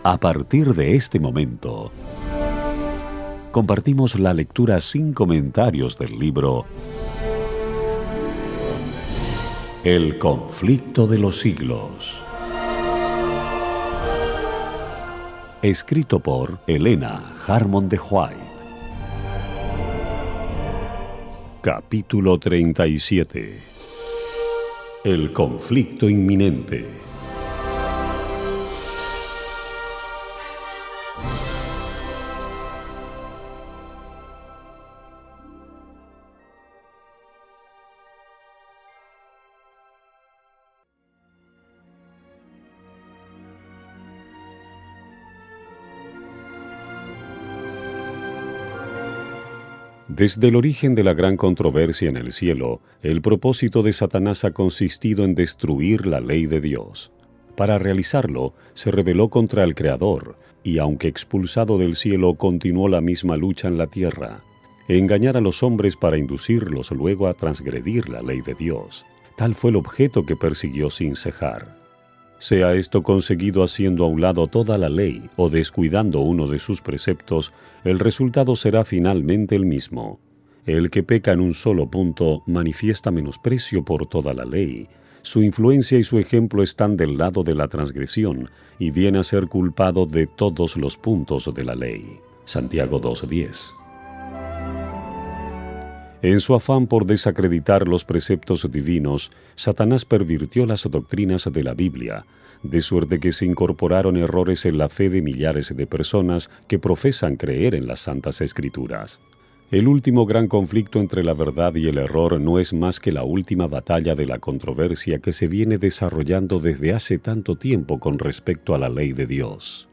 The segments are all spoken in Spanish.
A partir de este momento, compartimos la lectura sin comentarios del libro El conflicto de los siglos, escrito por Helena Harmon de White. Capítulo 37. El conflicto inminente. Desde el origen de la gran controversia en el cielo, el propósito de Satanás ha consistido en destruir la ley de Dios. Para realizarlo, se rebeló contra el Creador, y aunque expulsado del cielo, continuó la misma lucha en la tierra: engañar a los hombres para inducirlos luego a transgredir la ley de Dios. Tal fue el objeto que persiguió sin cejar. Sea esto conseguido haciendo a un lado toda la ley o descuidando uno de sus preceptos, el resultado será finalmente el mismo. El que peca en un solo punto manifiesta menosprecio por toda la ley. Su influencia y su ejemplo están del lado de la transgresión y viene a ser culpado de todos los puntos de la ley. Santiago 2:10. En su afán por desacreditar los preceptos divinos, Satanás pervirtió las doctrinas de la Biblia, de suerte que se incorporaron errores en la fe de millares de personas que profesan creer en las Santas Escrituras. El último gran conflicto entre la verdad y el error no es más que la última batalla de la controversia que se viene desarrollando desde hace tanto tiempo con respecto a la ley de Dios.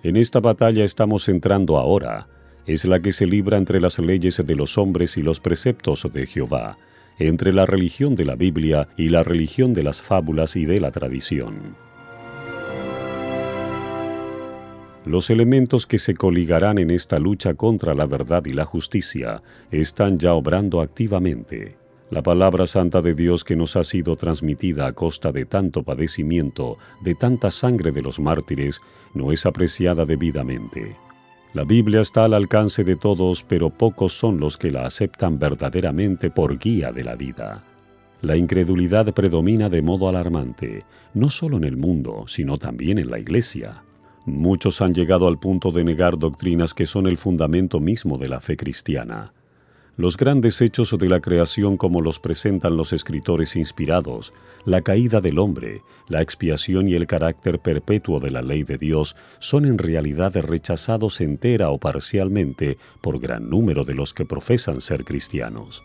En esta batalla estamos entrando ahora. Es la que se libra entre las leyes de los hombres y los preceptos de Jehová, entre la religión de la Biblia y la religión de las fábulas y de la tradición. Los elementos que se coligarán en esta lucha contra la verdad y la justicia están ya obrando activamente. La palabra santa de Dios que nos ha sido transmitida a costa de tanto padecimiento, de tanta sangre de los mártires, no es apreciada debidamente. La Biblia está al alcance de todos, pero pocos son los que la aceptan verdaderamente por guía de la vida. La incredulidad predomina de modo alarmante, no solo en el mundo, sino también en la Iglesia. Muchos han llegado al punto de negar doctrinas que son el fundamento mismo de la fe cristiana. Los grandes hechos de la creación como los presentan los escritores inspirados, la caída del hombre, la expiación y el carácter perpetuo de la ley de Dios son en realidad rechazados entera o parcialmente por gran número de los que profesan ser cristianos.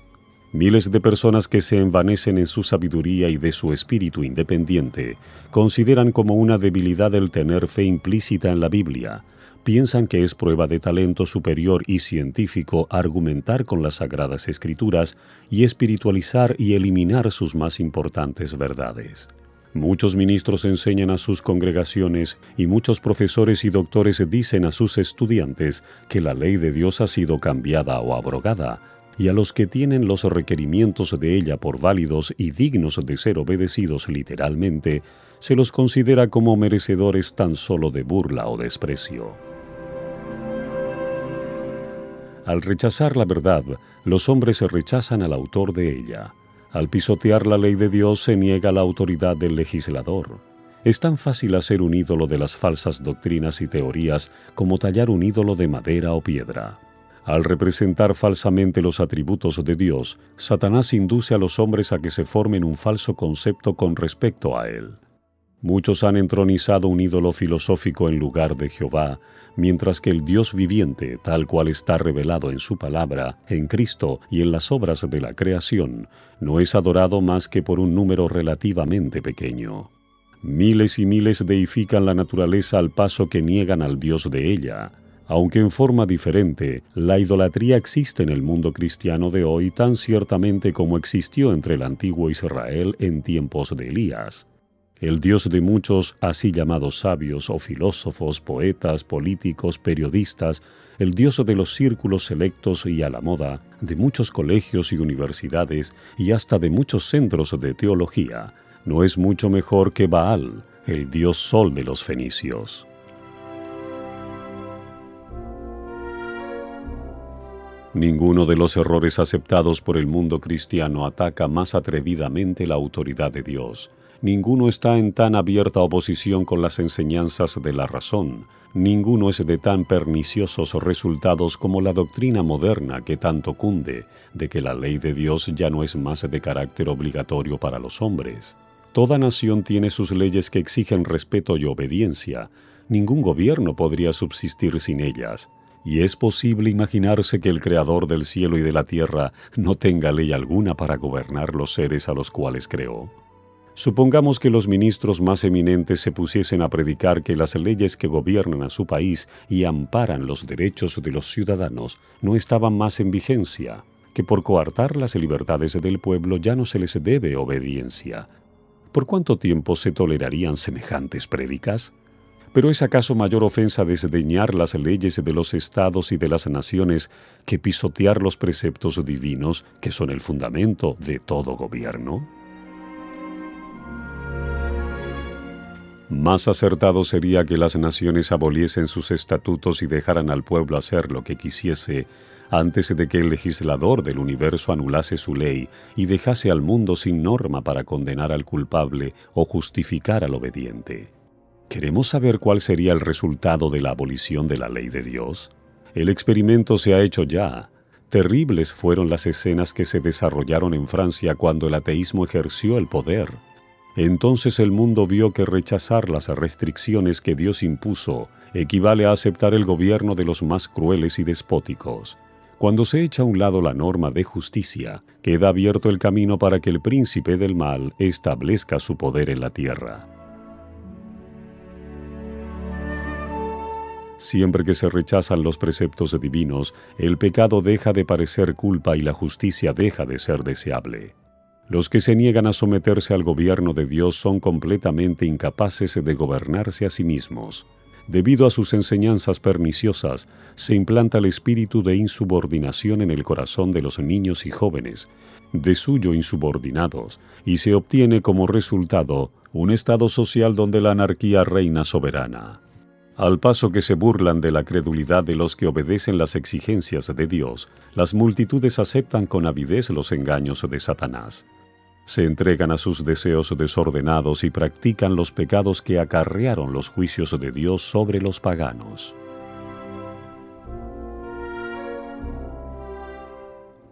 Miles de personas que se envanecen en su sabiduría y de su espíritu independiente consideran como una debilidad el tener fe implícita en la Biblia. Piensan que es prueba de talento superior y científico argumentar con las Sagradas Escrituras y espiritualizar y eliminar sus más importantes verdades. Muchos ministros enseñan a sus congregaciones y muchos profesores y doctores dicen a sus estudiantes que la ley de Dios ha sido cambiada o abrogada, y a los que tienen los requerimientos de ella por válidos y dignos de ser obedecidos literalmente, se los considera como merecedores tan solo de burla o desprecio. Al rechazar la verdad, los hombres rechazan al autor de ella. Al pisotear la ley de Dios se niega la autoridad del legislador. Es tan fácil hacer un ídolo de las falsas doctrinas y teorías como tallar un ídolo de madera o piedra. Al representar falsamente los atributos de Dios, Satanás induce a los hombres a que se formen un falso concepto con respecto a Él. Muchos han entronizado un ídolo filosófico en lugar de Jehová, mientras que el Dios viviente, tal cual está revelado en su palabra, en Cristo y en las obras de la creación, no es adorado más que por un número relativamente pequeño. Miles y miles deifican la naturaleza al paso que niegan al Dios de ella. Aunque en forma diferente, la idolatría existe en el mundo cristiano de hoy tan ciertamente como existió entre el antiguo Israel en tiempos de Elías. El Dios de muchos, así llamados sabios o filósofos, poetas, políticos, periodistas, el Dios de los círculos selectos y a la moda, de muchos colegios y universidades y hasta de muchos centros de teología, no es mucho mejor que Baal, el dios sol de los fenicios. Ninguno de los errores aceptados por el mundo cristiano ataca más atrevidamente la autoridad de Dios. Ninguno está en tan abierta oposición con las enseñanzas de la razón. Ninguno es de tan perniciosos resultados como la doctrina moderna que tanto cunde, de que la ley de Dios ya no es más de carácter obligatorio para los hombres. Toda nación tiene sus leyes que exigen respeto y obediencia. Ningún gobierno podría subsistir sin ellas. ¿Y es posible imaginarse que el Creador del cielo y de la tierra no tenga ley alguna para gobernar los seres a los cuales creó? Supongamos que los ministros más eminentes se pusiesen a predicar que las leyes que gobiernan a su país y amparan los derechos de los ciudadanos no estaban más en vigencia, que por coartar las libertades del pueblo ya no se les debe obediencia. ¿Por cuánto tiempo se tolerarían semejantes prédicas? ¿Pero es acaso mayor ofensa desdeñar las leyes de los estados y de las naciones que pisotear los preceptos divinos que son el fundamento de todo gobierno? Más acertado sería que las naciones aboliesen sus estatutos y dejaran al pueblo hacer lo que quisiese, antes de que el legislador del universo anulase su ley y dejase al mundo sin norma para condenar al culpable o justificar al obediente. ¿Queremos saber cuál sería el resultado de la abolición de la ley de Dios? El experimento se ha hecho ya. Terribles fueron las escenas que se desarrollaron en Francia cuando el ateísmo ejerció el poder. Entonces el mundo vio que rechazar las restricciones que Dios impuso equivale a aceptar el gobierno de los más crueles y despóticos. Cuando se echa a un lado la norma de justicia, queda abierto el camino para que el príncipe del mal establezca su poder en la tierra. Siempre que se rechazan los preceptos divinos, el pecado deja de parecer culpa y la justicia deja de ser deseable. Los que se niegan a someterse al gobierno de Dios son completamente incapaces de gobernarse a sí mismos. Debido a sus enseñanzas perniciosas, se implanta el espíritu de insubordinación en el corazón de los niños y jóvenes, de suyo insubordinados, y se obtiene como resultado un estado social donde la anarquía reina soberana. Al paso que se burlan de la credulidad de los que obedecen las exigencias de Dios, las multitudes aceptan con avidez los engaños de Satanás. Se entregan a sus deseos desordenados y practican los pecados que acarrearon los juicios de Dios sobre los paganos.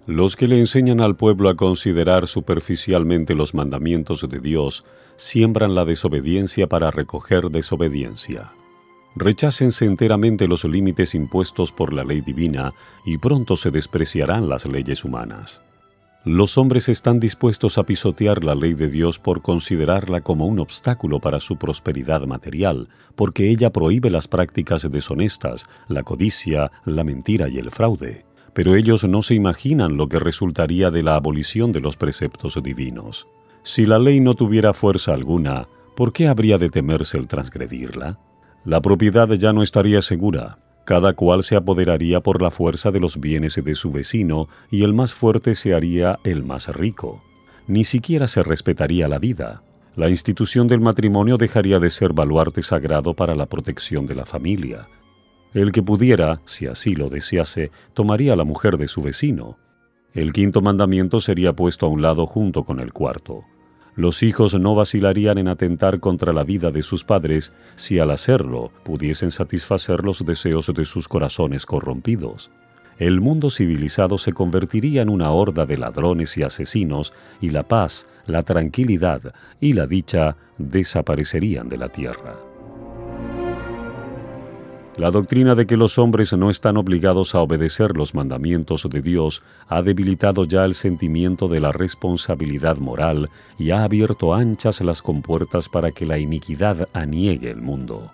Los que le enseñan al pueblo a considerar superficialmente los mandamientos de Dios, siembran la desobediencia para recoger desobediencia. Rechácense enteramente los límites impuestos por la ley divina y pronto se despreciarán las leyes humanas. Los hombres están dispuestos a pisotear la ley de Dios por considerarla como un obstáculo para su prosperidad material, porque ella prohíbe las prácticas deshonestas, la codicia, la mentira y el fraude. Pero ellos no se imaginan lo que resultaría de la abolición de los preceptos divinos. Si la ley no tuviera fuerza alguna, ¿por qué habría de temerse el transgredirla? La propiedad ya no estaría segura. Cada cual se apoderaría por la fuerza de los bienes de su vecino y el más fuerte se haría el más rico. Ni siquiera se respetaría la vida. La institución del matrimonio dejaría de ser baluarte sagrado para la protección de la familia. El que pudiera, si así lo desease, tomaría a la mujer de su vecino. El quinto mandamiento sería puesto a un lado junto con el cuarto. Los hijos no vacilarían en atentar contra la vida de sus padres si al hacerlo pudiesen satisfacer los deseos de sus corazones corrompidos. El mundo civilizado se convertiría en una horda de ladrones y asesinos, y la paz, la tranquilidad y la dicha desaparecerían de la tierra. La doctrina de que los hombres no están obligados a obedecer los mandamientos de Dios ha debilitado ya el sentimiento de la responsabilidad moral y ha abierto anchas las compuertas para que la iniquidad aniegue el mundo.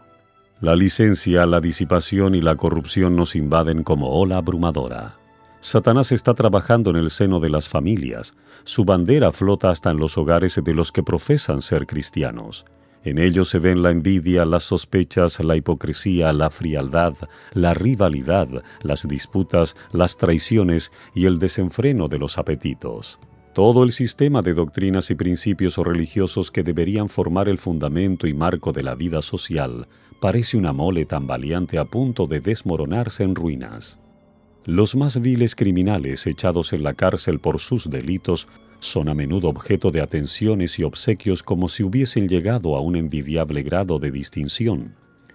La licencia, la disipación y la corrupción nos invaden como ola abrumadora. Satanás está trabajando en el seno de las familias. Su bandera flota hasta en los hogares de los que profesan ser cristianos. En ellos se ven la envidia, las sospechas, la hipocresía, la frialdad, la rivalidad, las disputas, las traiciones y el desenfreno de los apetitos. Todo el sistema de doctrinas y principios religiosos que deberían formar el fundamento y marco de la vida social parece una mole tambaleante a punto de desmoronarse en ruinas. Los más viles criminales echados en la cárcel por sus delitos son a menudo objeto de atenciones y obsequios como si hubiesen llegado a un envidiable grado de distinción.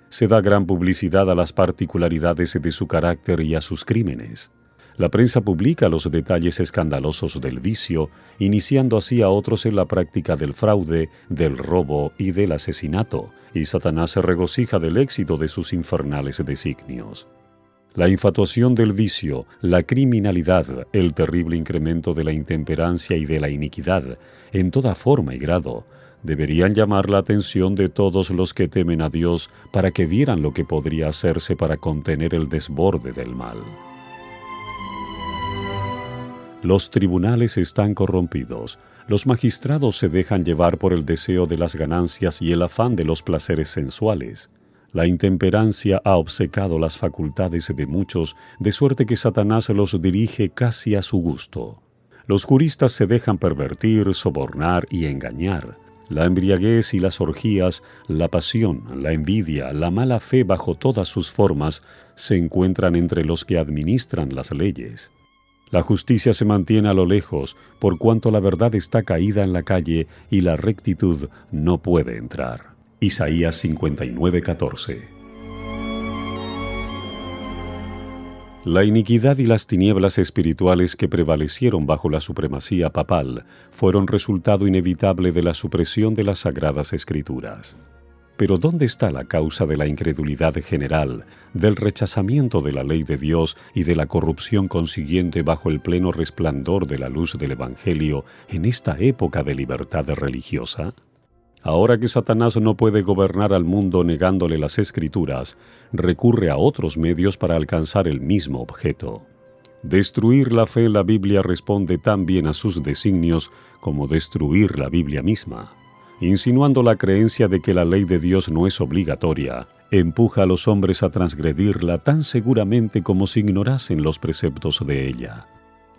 Se da gran publicidad a las particularidades de su carácter y a sus crímenes. La prensa publica los detalles escandalosos del vicio, iniciando así a otros en la práctica del fraude, del robo y del asesinato, y Satanás se regocija del éxito de sus infernales designios. La infatuación del vicio, la criminalidad, el terrible incremento de la intemperancia y de la iniquidad, en toda forma y grado, deberían llamar la atención de todos los que temen a Dios para que vieran lo que podría hacerse para contener el desborde del mal. Los tribunales están corrompidos, los magistrados se dejan llevar por el deseo de las ganancias y el afán de los placeres sensuales. La intemperancia ha obcecado las facultades de muchos, de suerte que Satanás los dirige casi a su gusto. Los juristas se dejan pervertir, sobornar y engañar. La embriaguez y las orgías, la pasión, la envidia, la mala fe bajo todas sus formas, se encuentran entre los que administran las leyes. La justicia se mantiene a lo lejos, por cuanto la verdad está caída en la calle y la rectitud no puede entrar. Isaías 59:14. La iniquidad y las tinieblas espirituales que prevalecieron bajo la supremacía papal fueron resultado inevitable de la supresión de las Sagradas Escrituras. Pero ¿dónde está la causa de la incredulidad general, del rechazamiento de la ley de Dios y de la corrupción consiguiente bajo el pleno resplandor de la luz del Evangelio en esta época de libertad religiosa? Ahora que Satanás no puede gobernar al mundo negándole las Escrituras, recurre a otros medios para alcanzar el mismo objeto. Destruir la fe en la Biblia responde tan bien a sus designios como destruir la Biblia misma. Insinuando la creencia de que la ley de Dios no es obligatoria, empuja a los hombres a transgredirla tan seguramente como si ignorasen los preceptos de ella.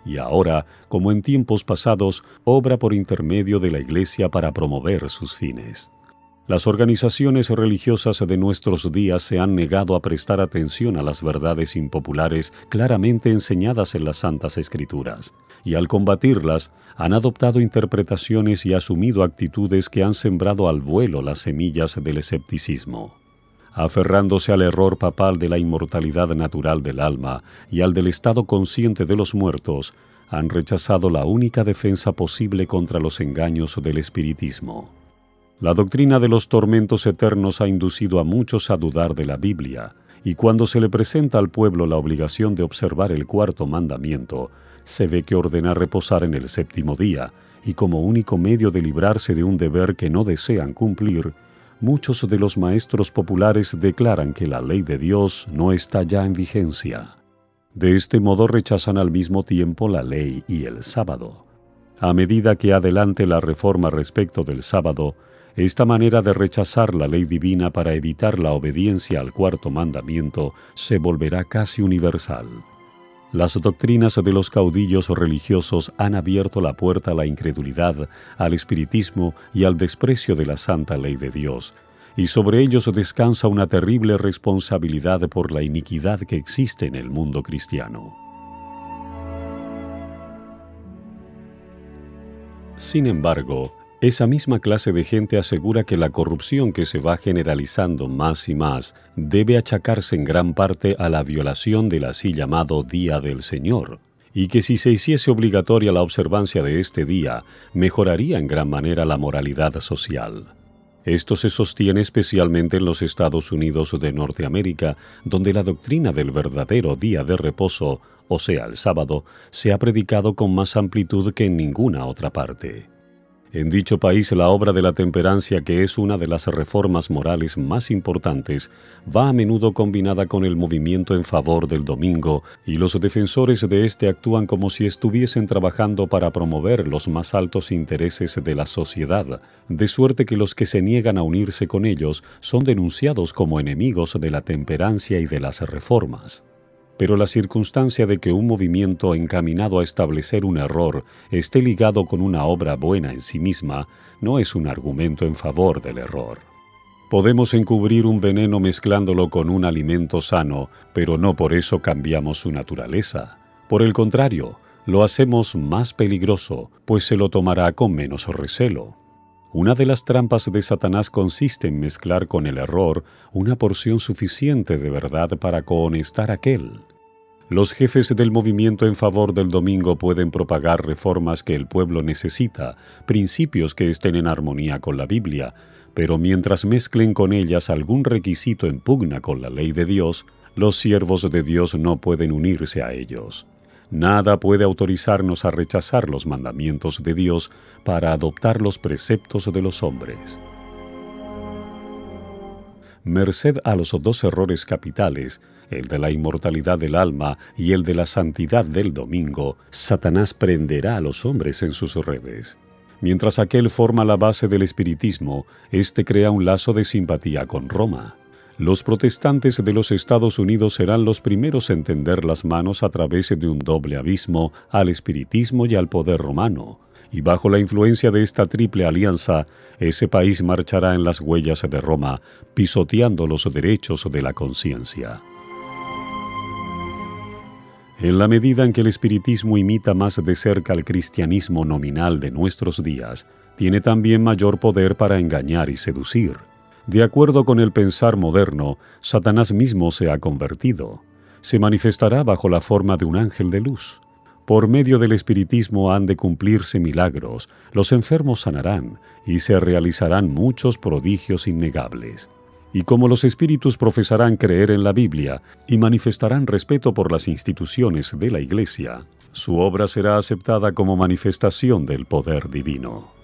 Y ahora, como en tiempos pasados, obra por intermedio de la Iglesia para promover sus fines. Las organizaciones religiosas de nuestros días se han negado a prestar atención a las verdades impopulares claramente enseñadas en las Santas Escrituras, y al combatirlas, han adoptado interpretaciones y asumido actitudes que han sembrado al vuelo las semillas del escepticismo. Aferrándose al error papal de la inmortalidad natural del alma y al del estado consciente de los muertos, han rechazado la única defensa posible contra los engaños del espiritismo. La doctrina de los tormentos eternos ha inducido a muchos a dudar de la Biblia, y cuando se le presenta al pueblo la obligación de observar el cuarto mandamiento, se ve que ordena reposar en el séptimo día, y como único medio de librarse de un deber que no desean cumplir, muchos de los maestros populares declaran que la ley de Dios no está ya en vigencia. De este modo rechazan al mismo tiempo la ley y el sábado. A medida que adelante la reforma respecto del sábado, esta manera de rechazar la ley divina para evitar la obediencia al cuarto mandamiento se volverá casi universal. Las doctrinas de los caudillos religiosos han abierto la puerta a la incredulidad, al espiritismo y al desprecio de la santa ley de Dios, y sobre ellos descansa una terrible responsabilidad por la iniquidad que existe en el mundo cristiano. Sin embargo, esa misma clase de gente asegura que la corrupción que se va generalizando más y más debe achacarse en gran parte a la violación del así llamado Día del Señor, y que si se hiciese obligatoria la observancia de este día, mejoraría en gran manera la moralidad social. Esto se sostiene especialmente en los Estados Unidos de Norteamérica, donde la doctrina del verdadero día de reposo, o sea, el sábado, se ha predicado con más amplitud que en ninguna otra parte. En dicho país, la obra de la temperancia, que es una de las reformas morales más importantes, va a menudo combinada con el movimiento en favor del domingo, y los defensores de este actúan como si estuviesen trabajando para promover los más altos intereses de la sociedad, de suerte que los que se niegan a unirse con ellos son denunciados como enemigos de la temperancia y de las reformas. Pero la circunstancia de que un movimiento encaminado a establecer un error esté ligado con una obra buena en sí misma no es un argumento en favor del error. Podemos encubrir un veneno mezclándolo con un alimento sano, pero no por eso cambiamos su naturaleza. Por el contrario, lo hacemos más peligroso, pues se lo tomará con menos recelo. Una de las trampas de Satanás consiste en mezclar con el error una porción suficiente de verdad para cohonestar aquel. Los jefes del movimiento en favor del domingo pueden propagar reformas que el pueblo necesita, principios que estén en armonía con la Biblia, pero mientras mezclen con ellas algún requisito en pugna con la ley de Dios, los siervos de Dios no pueden unirse a ellos. Nada puede autorizarnos a rechazar los mandamientos de Dios para adoptar los preceptos de los hombres. Merced a los dos errores capitales, el de la inmortalidad del alma y el de la santidad del domingo, Satanás prenderá a los hombres en sus redes. Mientras aquel forma la base del espiritismo, este crea un lazo de simpatía con Roma. Los protestantes de los Estados Unidos serán los primeros en tender las manos a través de un doble abismo al espiritismo y al poder romano, y bajo la influencia de esta triple alianza, ese país marchará en las huellas de Roma, pisoteando los derechos de la conciencia. En la medida en que el espiritismo imita más de cerca al cristianismo nominal de nuestros días, tiene también mayor poder para engañar y seducir. De acuerdo con el pensar moderno, Satanás mismo se ha convertido. Se manifestará bajo la forma de un ángel de luz. Por medio del espiritismo han de cumplirse milagros, los enfermos sanarán y se realizarán muchos prodigios innegables. Y como los espíritus profesarán creer en la Biblia y manifestarán respeto por las instituciones de la Iglesia, su obra será aceptada como manifestación del poder divino.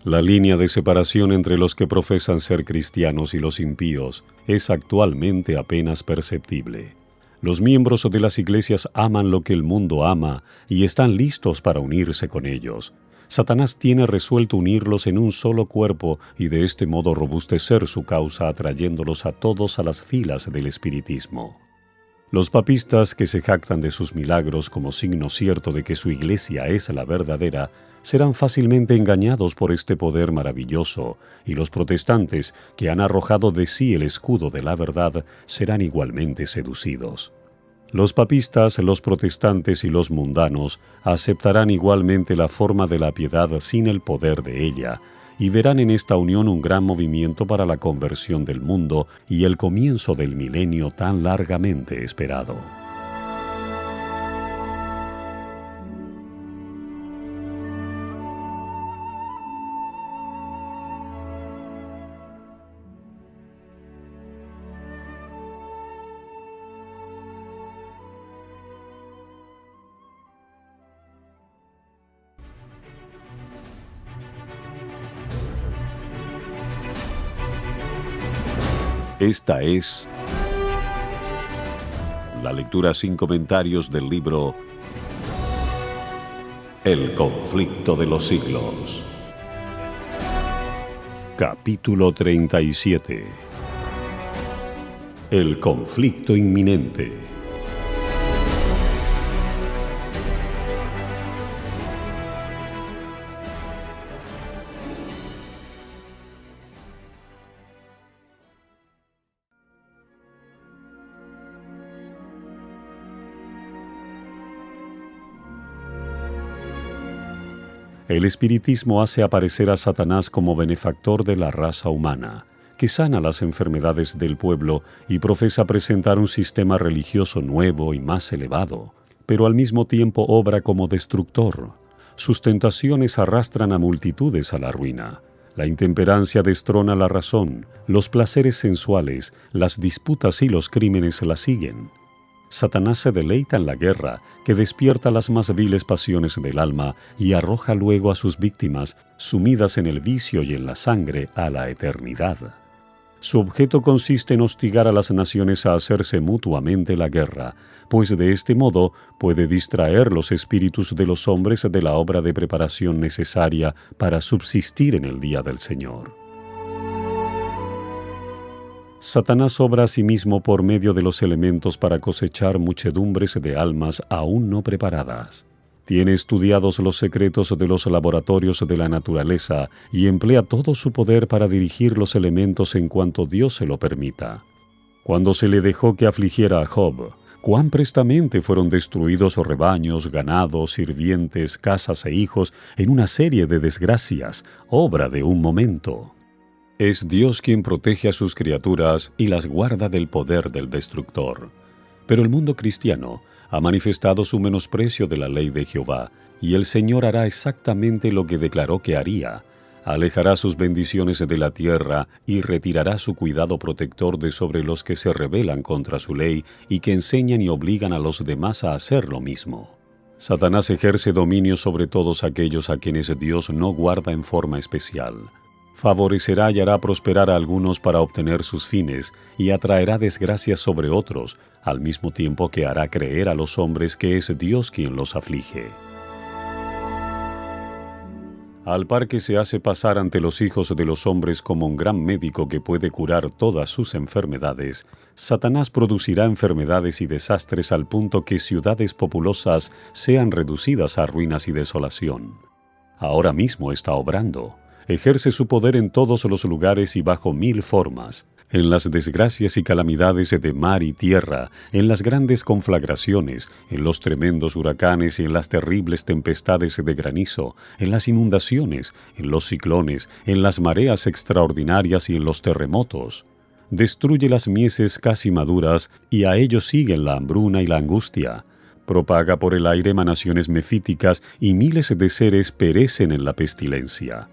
La línea de separación entre los que profesan ser cristianos y los impíos es actualmente apenas perceptible. Los miembros de las iglesias aman lo que el mundo ama y están listos para unirse con ellos. Satanás tiene resuelto unirlos en un solo cuerpo y de este modo robustecer su causa atrayéndolos a todos a las filas del espiritismo. Los papistas que se jactan de sus milagros como signo cierto de que su iglesia es la verdadera, serán fácilmente engañados por este poder maravilloso, y los protestantes que han arrojado de sí el escudo de la verdad serán igualmente seducidos. Los papistas, los protestantes y los mundanos aceptarán igualmente la forma de la piedad sin el poder de ella, y verán en esta unión un gran movimiento para la conversión del mundo y el comienzo del milenio tan largamente esperado. Esta es la lectura sin comentarios del libro El conflicto de los siglos. Capítulo 37. El conflicto inminente. El espiritismo hace aparecer a Satanás como benefactor de la raza humana, que sana las enfermedades del pueblo y profesa presentar un sistema religioso nuevo y más elevado, pero al mismo tiempo obra como destructor. Sus tentaciones arrastran a multitudes a la ruina. La intemperancia destrona la razón, los placeres sensuales, las disputas y los crímenes la siguen. Satanás se deleita en la guerra, que despierta las más viles pasiones del alma y arroja luego a sus víctimas, sumidas en el vicio y en la sangre, a la eternidad. Su objeto consiste en hostigar a las naciones a hacerse mutuamente la guerra, pues de este modo puede distraer los espíritus de los hombres de la obra de preparación necesaria para subsistir en el día del Señor. Satanás obra asimismo por medio de los elementos para cosechar muchedumbres de almas aún no preparadas. Tiene estudiados los secretos de los laboratorios de la naturaleza y emplea todo su poder para dirigir los elementos en cuanto Dios se lo permita. Cuando se le dejó que afligiera a Job, cuán prestamente fueron destruidos rebaños, ganados, sirvientes, casas e hijos en una serie de desgracias, obra de un momento. Es Dios quien protege a sus criaturas y las guarda del poder del destructor. Pero el mundo cristiano ha manifestado su menosprecio de la ley de Jehová, y el Señor hará exactamente lo que declaró que haría. Alejará sus bendiciones de la tierra y retirará su cuidado protector de sobre los que se rebelan contra su ley y que enseñan y obligan a los demás a hacer lo mismo. Satanás ejerce dominio sobre todos aquellos a quienes Dios no guarda en forma especial. Favorecerá y hará prosperar a algunos para obtener sus fines y atraerá desgracias sobre otros, al mismo tiempo que hará creer a los hombres que es Dios quien los aflige. Al par que se hace pasar ante los hijos de los hombres como un gran médico que puede curar todas sus enfermedades, Satanás producirá enfermedades y desastres al punto que ciudades populosas sean reducidas a ruinas y desolación. Ahora mismo está obrando. Ejerce su poder en todos los lugares y bajo 1000 formas, en las desgracias y calamidades de mar y tierra, en las grandes conflagraciones, en los tremendos huracanes y en las terribles tempestades de granizo, en las inundaciones, en los ciclones, en las mareas extraordinarias y en los terremotos. Destruye las mieses casi maduras y a ellos siguen la hambruna y la angustia. Propaga por el aire emanaciones mefíticas y miles de seres perecen en la pestilencia.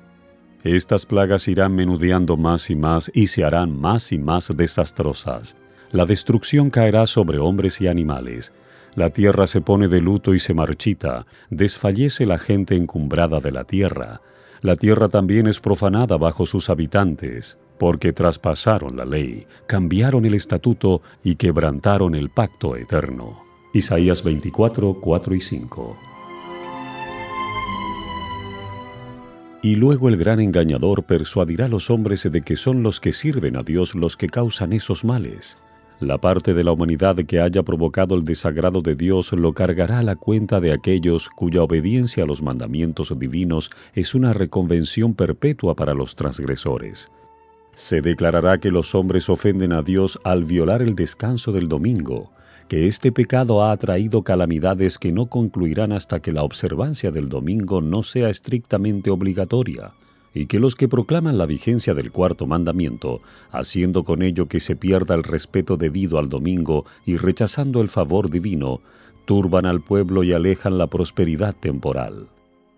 Estas plagas irán menudeando más y se harán más y más desastrosas. La destrucción caerá sobre hombres y animales. La tierra se pone de luto y se marchita, desfallece la gente encumbrada de la tierra. La tierra también es profanada bajo sus habitantes, porque traspasaron la ley, cambiaron el estatuto y quebrantaron el pacto eterno. Isaías 24, 4 y 5. Y luego el gran engañador persuadirá a los hombres de que son los que sirven a Dios los que causan esos males. La parte de la humanidad que haya provocado el desagrado de Dios lo cargará a la cuenta de aquellos cuya obediencia a los mandamientos divinos es una reconvención perpetua para los transgresores. Se declarará que los hombres ofenden a Dios al violar el descanso del domingo, que este pecado ha traído calamidades que no concluirán hasta que la observancia del domingo no sea estrictamente obligatoria, y que los que proclaman la vigencia del cuarto mandamiento, haciendo con ello que se pierda el respeto debido al domingo y rechazando el favor divino, turban al pueblo y alejan la prosperidad temporal.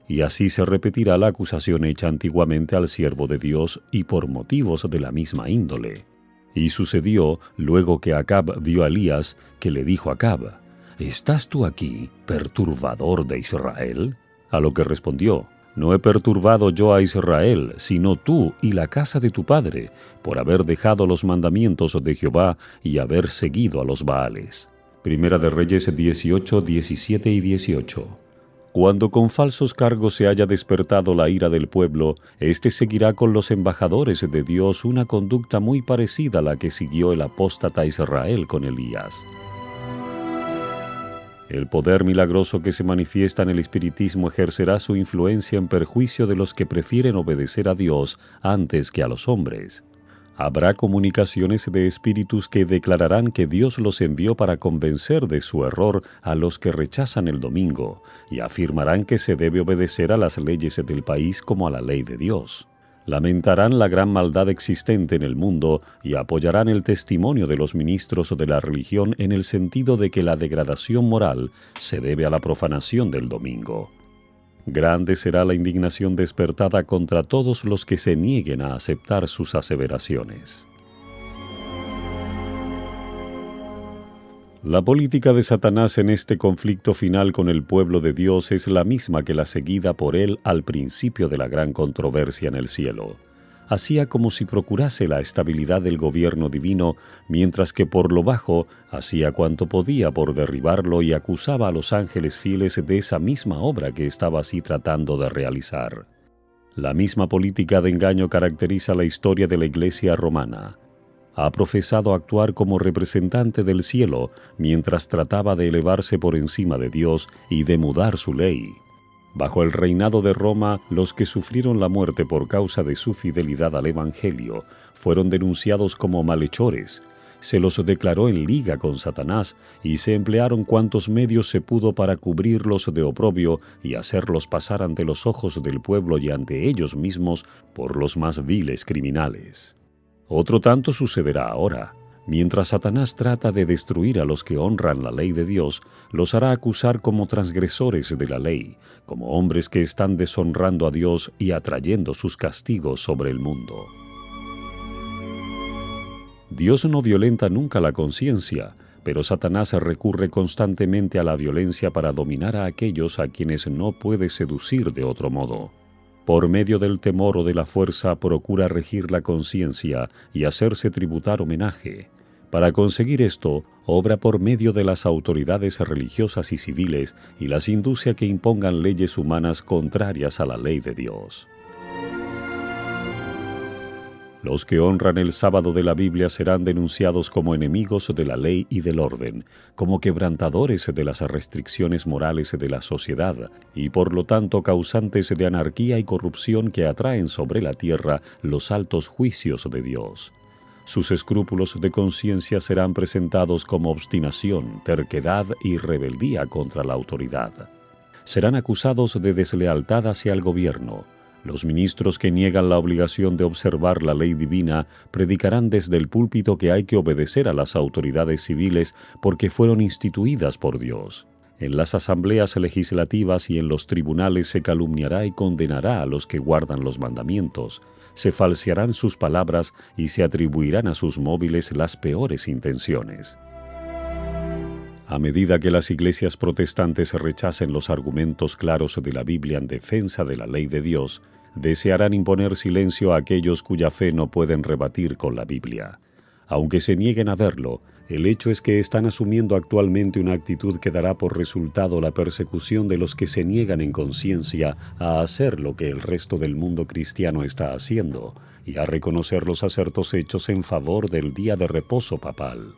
Y así se repetirá la acusación hecha antiguamente al siervo de Dios y por motivos de la misma índole. Y sucedió, luego que Acab vio a Elías, que le dijo a Acab: ¿Estás tú aquí, perturbador de Israel? A lo que respondió: No he perturbado yo a Israel, sino tú y la casa de tu padre, por haber dejado los mandamientos de Jehová y haber seguido a los Baales. Primera de Reyes 18, 17 y 18. Cuando con falsos cargos se haya despertado la ira del pueblo, éste seguirá con los embajadores de Dios una conducta muy parecida a la que siguió el apóstata Israel con Elías. El poder milagroso que se manifiesta en el espiritismo ejercerá su influencia en perjuicio de los que prefieren obedecer a Dios antes que a los hombres. Habrá comunicaciones de espíritus que declararán que Dios los envió para convencer de su error a los que rechazan el domingo, y afirmarán que se debe obedecer a las leyes del país como a la ley de Dios. Lamentarán la gran maldad existente en el mundo y apoyarán el testimonio de los ministros de la religión en el sentido de que la degradación moral se debe a la profanación del domingo. Grande será la indignación despertada contra todos los que se nieguen a aceptar sus aseveraciones. La política de Satanás en este conflicto final con el pueblo de Dios es la misma que la seguida por él al principio de la gran controversia en el cielo. Hacía como si procurase la estabilidad del gobierno divino, mientras que por lo bajo hacía cuanto podía por derribarlo y acusaba a los ángeles fieles de esa misma obra que estaba así tratando de realizar. La misma política de engaño caracteriza la historia de la Iglesia romana. Ha profesado actuar como representante del cielo mientras trataba de elevarse por encima de Dios y de mudar su ley. Bajo el reinado de Roma, los que sufrieron la muerte por causa de su fidelidad al Evangelio fueron denunciados como malhechores. Se los declaró en liga con Satanás y se emplearon cuantos medios se pudo para cubrirlos de oprobio y hacerlos pasar ante los ojos del pueblo y ante ellos mismos por los más viles criminales. Otro tanto sucederá ahora. Mientras Satanás trata de destruir a los que honran la ley de Dios, los hará acusar como transgresores de la ley, como hombres que están deshonrando a Dios y atrayendo sus castigos sobre el mundo. Dios no violenta nunca la conciencia, pero Satanás recurre constantemente a la violencia para dominar a aquellos a quienes no puede seducir de otro modo. Por medio del temor o de la fuerza procura regir la conciencia y hacerse tributar homenaje. Para conseguir esto, obra por medio de las autoridades religiosas y civiles y las induce a que impongan leyes humanas contrarias a la ley de Dios. Los que honran el sábado de la Biblia serán denunciados como enemigos de la ley y del orden, como quebrantadores de las restricciones morales de la sociedad y por lo tanto causantes de anarquía y corrupción que atraen sobre la tierra los altos juicios de Dios. Sus escrúpulos de conciencia serán presentados como obstinación, terquedad y rebeldía contra la autoridad. Serán acusados de deslealtad hacia el gobierno. Los ministros que niegan la obligación de observar la ley divina predicarán desde el púlpito que hay que obedecer a las autoridades civiles porque fueron instituidas por Dios. En las asambleas legislativas y en los tribunales se calumniará y condenará a los que guardan los mandamientos. Se falsearán sus palabras y se atribuirán a sus móviles las peores intenciones. A medida que las iglesias protestantes rechacen los argumentos claros de la Biblia en defensa de la ley de Dios, desearán imponer silencio a aquellos cuya fe no pueden rebatir con la Biblia. Aunque se nieguen a verlo, el hecho es que están asumiendo actualmente una actitud que dará por resultado la persecución de los que se niegan en conciencia a hacer lo que el resto del mundo cristiano está haciendo y a reconocer los acertos hechos en favor del día de reposo papal.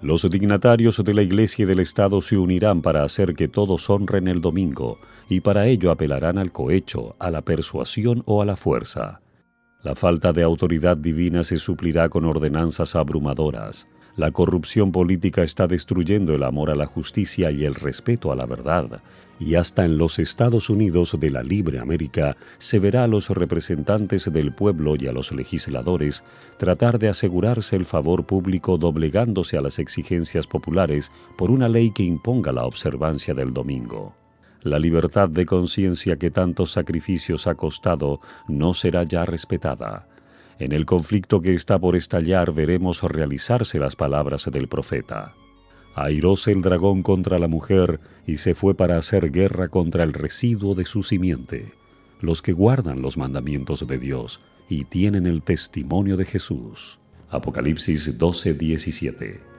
Los dignatarios de la Iglesia y del Estado se unirán para hacer que todos honren el domingo, y para ello apelarán al cohecho, a la persuasión o a la fuerza. La falta de autoridad divina se suplirá con ordenanzas abrumadoras. La corrupción política está destruyendo el amor a la justicia y el respeto a la verdad, y hasta en los Estados Unidos de la libre América se verá a los representantes del pueblo y a los legisladores tratar de asegurarse el favor público doblegándose a las exigencias populares por una ley que imponga la observancia del domingo. La libertad de conciencia que tantos sacrificios ha costado no será ya respetada. En el conflicto que está por estallar veremos realizarse las palabras del profeta. Airóse el dragón contra la mujer y se fue para hacer guerra contra el residuo de su simiente, los que guardan los mandamientos de Dios y tienen el testimonio de Jesús. Apocalipsis 12:17.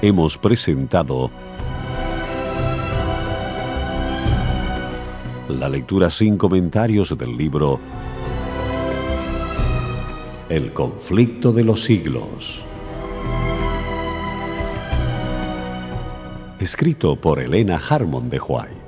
Hemos presentado la lectura sin comentarios del libro El conflicto de los siglos, escrito por Elena Harmon de White.